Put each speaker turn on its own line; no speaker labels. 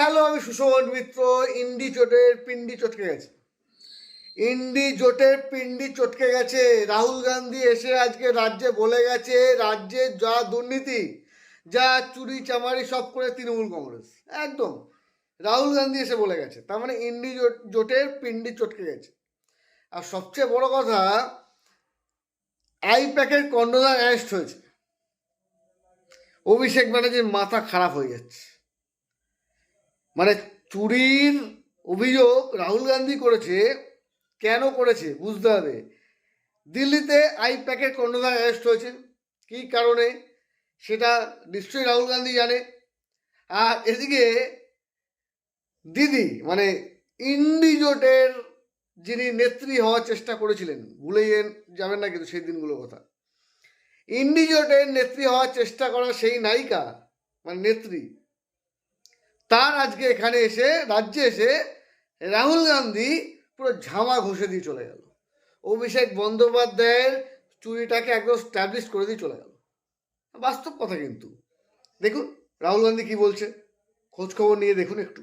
Hello, আমি সুশোভন মিত্র। ইন্ডি জোটের পিন্ডি চটকে গেছে। ইন্ডি জোটের পিন্ডি চটকে গেছে। রাহুল গান্ধী এসে আজকে রাজ্যে বলে গেছে, রাজ্যে যা দুর্নীতি, যা চুরি চামারি সব করে তৃণমূল কংগ্রেস। একদম রাহুল গান্ধী এসে বলে গেছে। তার মানে ইন্ডি জোটের পিন্ডি চটকে গেছে। আর সবচেয়ে বড় কথা, আইপ্যাকের কর্ণধার অ্যারেস্ট হয়েছে। অভিষেক ব্যানার্জির মাথা খারাপ হয়ে যাচ্ছে। মানে চুরির অভিযোগ রাহুল গান্ধী করেছে, কেন করেছে বুঝতে হবে। দিল্লিতে আইপ্যাকের কর্ণধার অ্যারেস্ট হয়েছে, কী কারণে সেটা নিশ্চয়ই রাহুল গান্ধী জানে। আর এদিকে দিদি মানে ইন্ডি জোটের যিনি নেত্রী হওয়ার চেষ্টা করেছিলেন, ভুলে যাবেন না কিন্তু সেই দিনগুলোর কথা। ইন্ডি জোটের নেত্রী হওয়ার চেষ্টা করা সেই নায়িকা মানে নেত্রী, তার আজকে এখানে এসে রাজ্যে এসে রাহুল গান্ধী পুরো ঝামা ঘষে দিয়ে চলে গেল। অভিষেক বন্দ্যোপাধ্যায়ের চুরিটাকে একদম স্ট্যাবলিশ করে দিয়ে চলে গেল। বাস্তব কথা কিন্তু। দেখুন রাহুল গান্ধী কি বলছে, খোঁজ খবর নিয়ে দেখুন একটু।